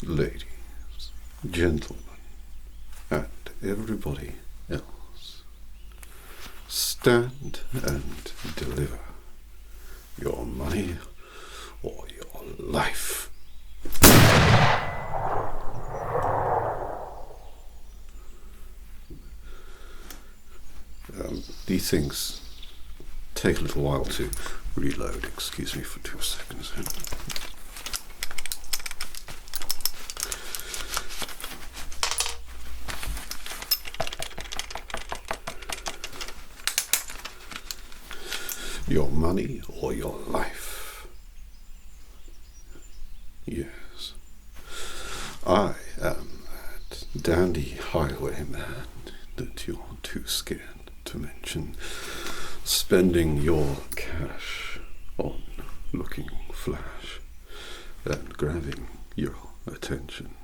ladies, gentlemen, and everybody else, stand and deliver your money or your life. These things take a little while to reload. Excuse me for 2 seconds. Your money or your life. Yes. I am that dandy highwayman that you're too scared to mention spending your cash on looking flash and grabbing your attention.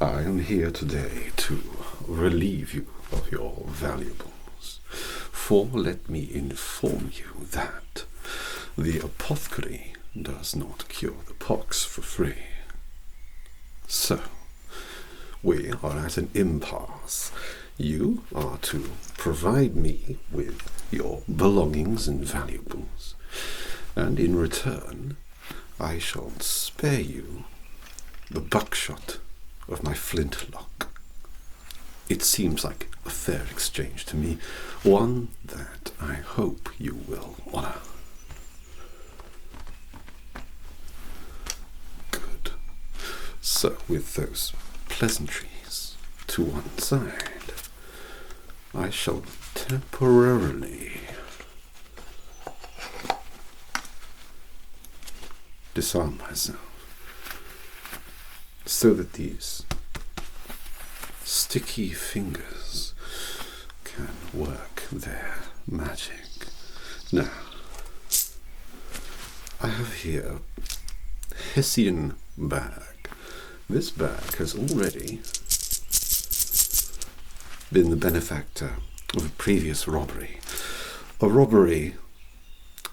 I am here today to relieve you of your valuables, for let me inform you that the apothecary does not cure the pox for free. So, we are at an impasse. You are to provide me with your belongings and valuables, and in return I shall spare you the buckshot of my flintlock. It seems like a fair exchange to me, one that I hope you will honour. Good. So, with those pleasantries to one side, I shall temporarily disarm myself so that these sticky fingers can work their magic. Now, I have here a Hessian bag. This bag has already been the benefactor of a previous robbery. A robbery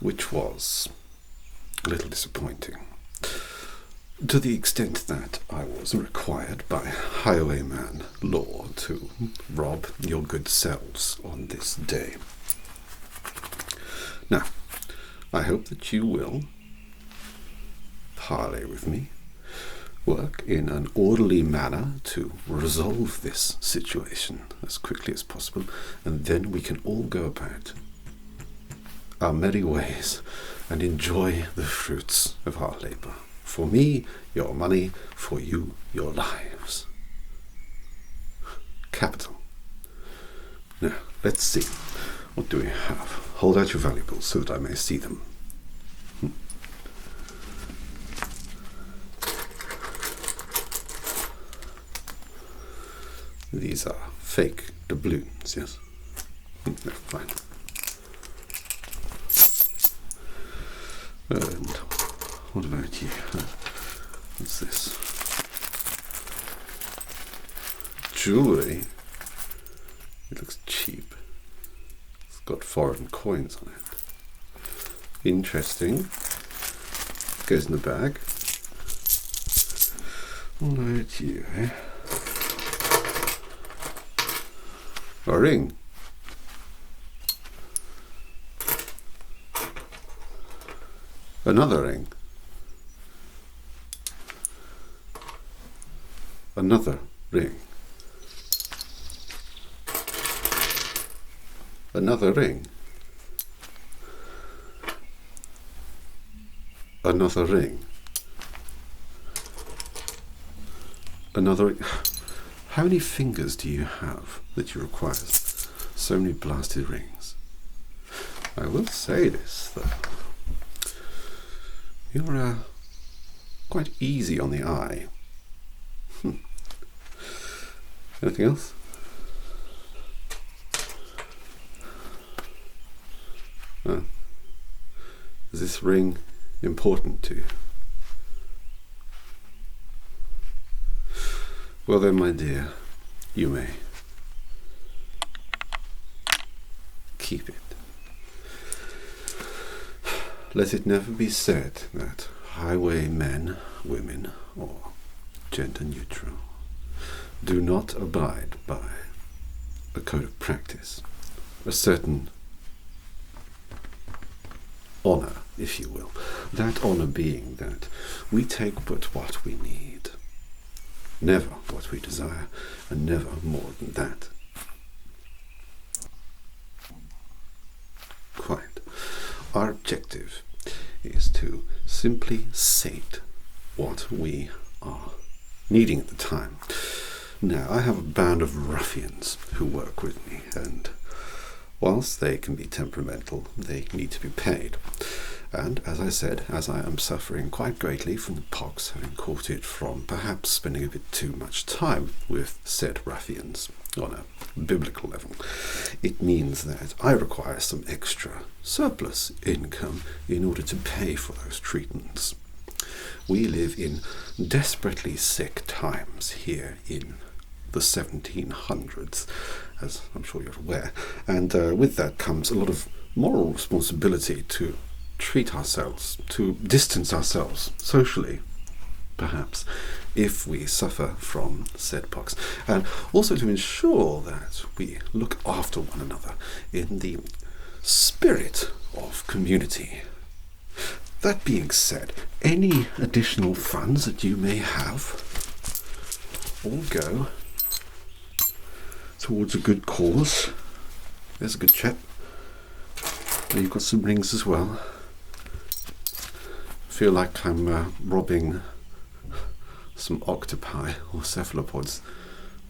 which was a little disappointing, to the extent that I was required by Highwayman law to rob your good selves on this day. Now, I hope that you will parley with me, work in an orderly manner to resolve this situation as quickly as possible, and then we can all go about our merry ways and enjoy the fruits of our labour. For me, your money; for you, your lives. Capital. Now, let's see. What do we have? Hold out your valuables so that I may see them. These are fake doubloons, yes? No, fine. And what about you? What's this? Jewellery? It looks cheap. It's got foreign coins on it. Interesting. Goes in the bag. What about you, eh? A ring. Another ring. Another ring. Another ring. Another ring. Another ring. How many fingers do you have that you require so many blasted rings? I will say this, though. You're quite easy on the eye. Anything else? Is this ring important to you? Well then, my dear, you may keep it. Let it never be said that highwaymen, women, or gender neutral. Do not abide by a code of practice, a certain honour, if you will. That honour being that we take but what we need, never what we desire, and never more than that. Quite. Our objective is to simply sate what we are needing at the time. Now, I have a band of ruffians who work with me, and whilst they can be temperamental, they need to be paid. And as I said, as I am suffering quite greatly from the pox, having caught it from perhaps spending a bit too much time with said ruffians on a biblical level, it means that I require some extra surplus income in order to pay for those treatments. We live in desperately sick times here in the 1700s, as I'm sure you're aware, and with that comes a lot of moral responsibility to treat ourselves, to distance ourselves socially, perhaps, if we suffer from said pox, and also to ensure that we look after one another in the spirit of community. That being said, any additional funds that you may have all go towards a good cause. There's a good chap. And you've got some rings as well. I feel like I'm robbing some octopi or cephalopods.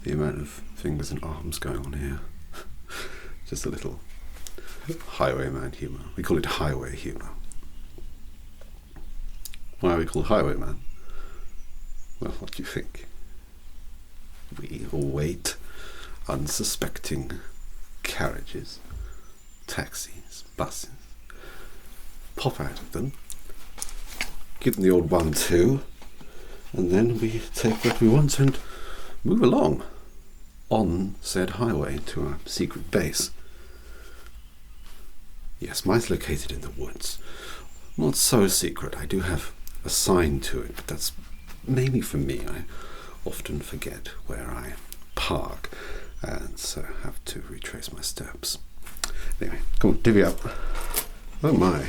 The amount of fingers and arms going on here. Just a little highwayman humour. We call it highway humour. Why are we called Highwayman? Well, what do you think? We await unsuspecting carriages, taxis, buses, pop out of them, give them the old 1-2, and then we take what we want and move along on said highway to our secret base. Yes, mine's located in the woods. Not so secret. I do have a sign to it, but that's mainly for me. I often forget where I park, and so have to retrace my steps. Anyway, come on, divvy up. Oh my.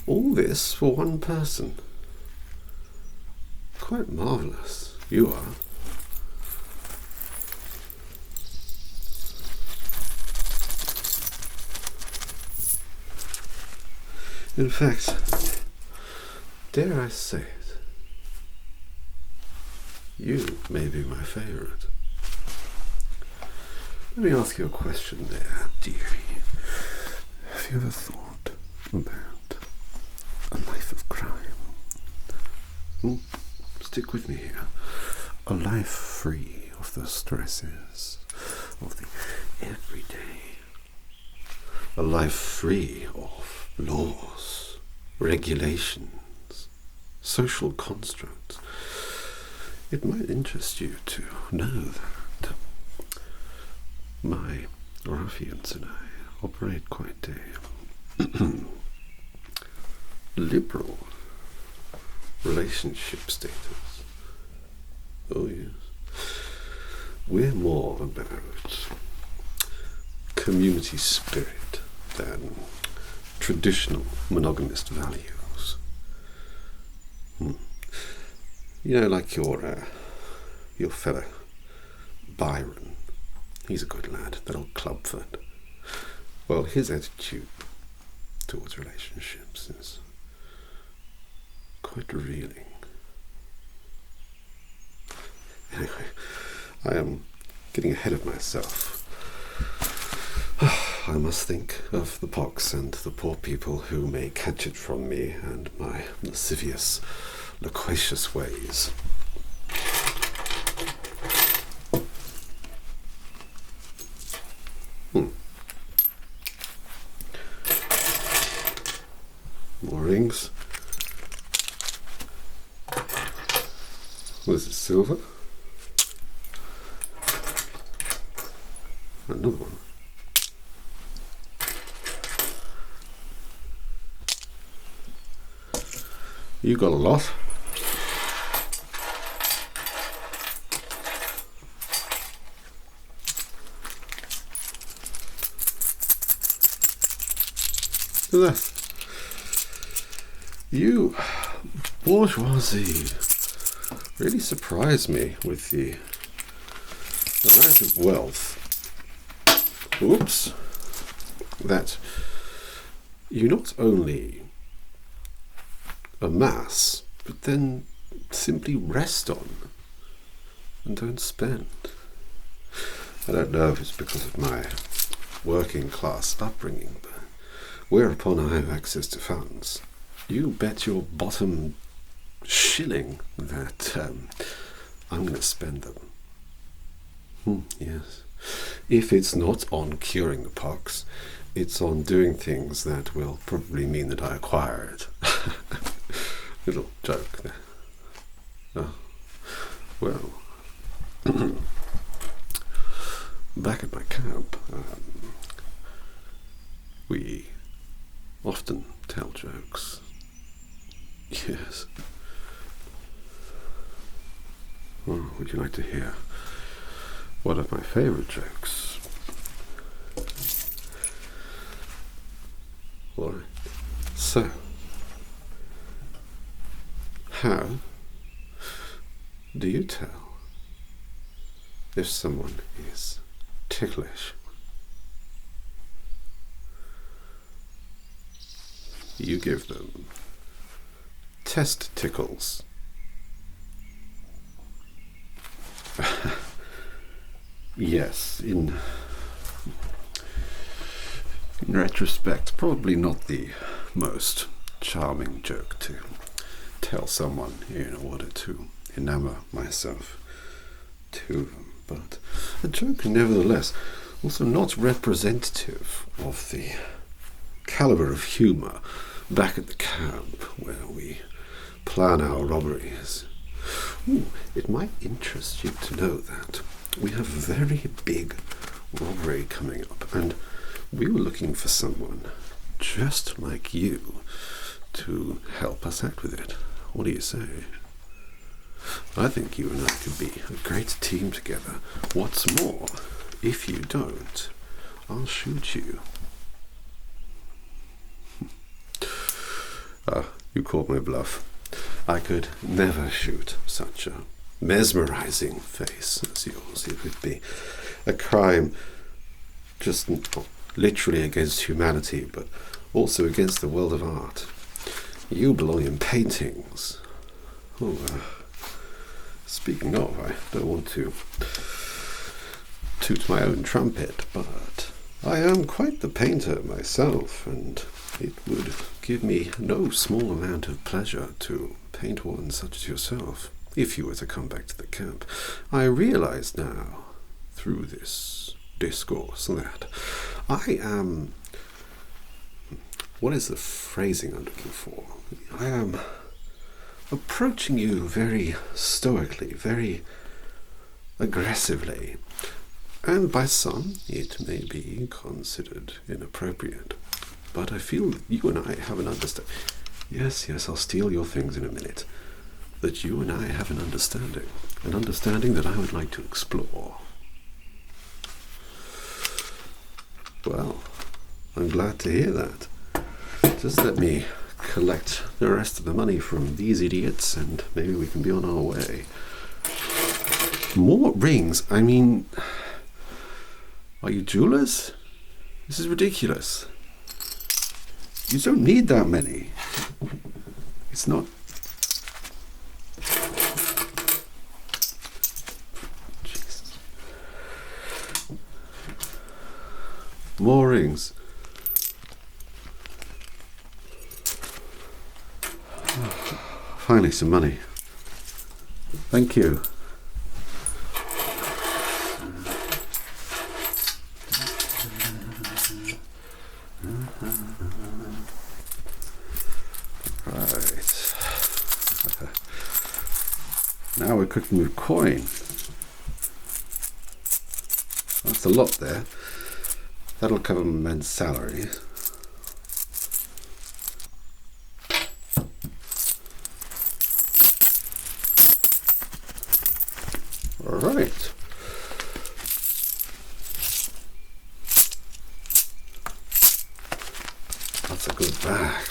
All this for one person. Quite marvellous. You are. In fact, dare I say it, you may be my favourite. Let me ask you a question there, dearie. Have you ever thought about a life of crime? Stick with me here. A life free of the stresses of the everyday. A life free of laws, regulations, social constructs. It might interest you to know that my ruffians and I operate quite a liberal relationship status. Oh yes. We're more about community spirit than traditional monogamist values. You know, like your fellow Byron. He's a good lad, that old clubfoot. Well, his attitude towards relationships is quite revealing. Anyway, I am getting ahead of myself. I must think of the pox and the poor people who may catch it from me and my lascivious, loquacious ways. More rings. What is it, silver? Another one. You got a lot. Look at that. You bourgeoisie really surprised me with the amount of wealth, oops, that you not only amass, but then simply rest on and don't spend. I don't know if it's because of my working class upbringing, but whereupon I have access to funds, you bet your bottom shilling that I'm going to spend them. Yes. If it's not on curing the pox, it's on doing things that will probably mean that I acquire it. Little joke there. Oh, well, back at my camp, we often tell jokes. Yes. Oh, would you like to hear one of my favorite jokes? All right. So, how do you tell if someone is ticklish? You give them test tickles. Yes, in retrospect, probably not the most charming joke to tell someone in order to enamor myself to them, but a joke nevertheless, also not representative of the caliber of humour back at the camp where we plan our robberies. It might interest you to know that we have a very big robbery coming up, and we were looking for someone just like you to help us out with it. What do you say? I think you and I could be a great team together. What's more, if you don't, I'll shoot you. You called my bluff. I could never shoot such a mesmerizing face as yours. It would be a crime just not literally against humanity, but also against the world of art. You belong in paintings. Speaking of, I don't want to toot my own trumpet, but I am quite the painter myself, and it would give me no small amount of pleasure to paint one such as yourself, if you were to come back to the camp. I realize now, through this discourse, that I am... what is the phrasing I'm looking for? I am approaching you very stoically, very aggressively, and by some it may be considered inappropriate. But I feel that you and I have an understanding. Yes, I'll steal your things in a minute. That you and I have an understanding that I would like to explore. Well, I'm glad to hear that. Just let me collect the rest of the money from these idiots and maybe we can be on our way. More rings? I mean, are you jewelers? This is ridiculous. You don't need that many. It's not... Jesus. More rings. Finally some money. Thank you. Right. Now we're cooking with coin. That's a lot there. That'll cover my men's salary. That's a good bag.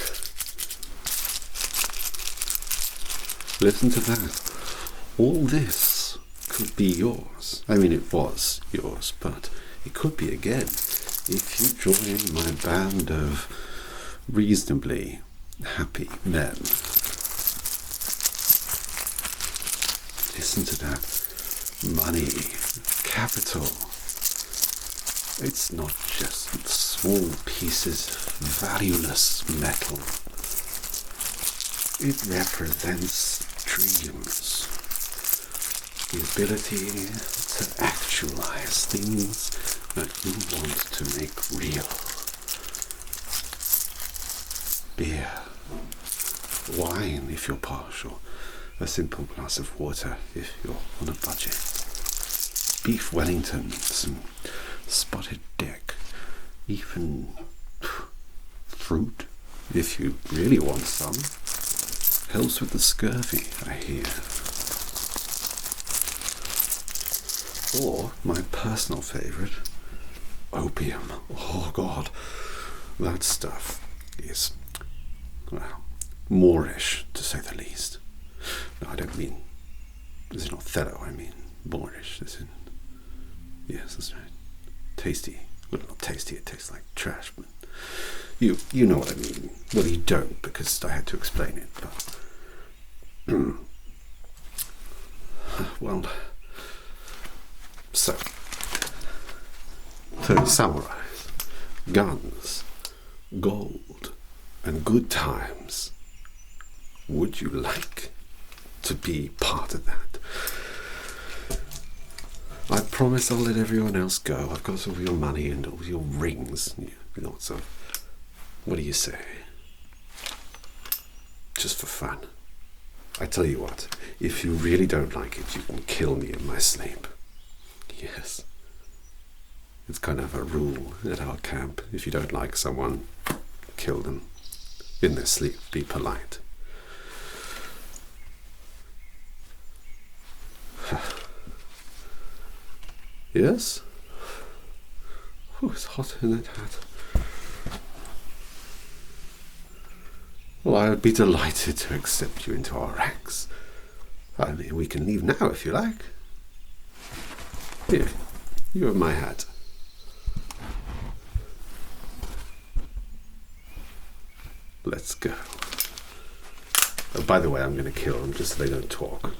Listen to that. All this could be yours. I mean, it was yours, but it could be again if you join my band of reasonably happy men. Listen to that. Money, capital. It's not just small pieces of valueless metal. It represents dreams. The ability to actualize things that you want to make real. Beer, wine if you're partial, a simple glass of water if you're on a budget. Beef Wellington, some spotted dick, even fruit if you really want some. Helps with the scurvy, I hear. Or my personal favourite, opium. Oh God, that stuff is, well, Moorish to say the least. No, I don't mean, as in Othello, I mean Moorish, as in, yes, that's right. Tasty. Well, not tasty, it tastes like trash, but you know what I mean. Well, you don't, because I had to explain it, but well, so to summarize, guns, gold, and good times. Would you like to be part of that? I promise I'll let everyone else go. I've got all your money and all your rings. Lots of, what do you say? Just for fun. I tell you what, if you really don't like it, you can kill me in my sleep. Yes. It's kind of a rule at our camp. If you don't like someone, kill them. In their sleep, be polite. Yes? Oh, it's hot in that hat. Well, I would be delighted to accept you into our ranks. I mean, we can leave now if you like. Here, you have my hat. Let's go. Oh, by the way, I'm going to kill them just so they don't talk.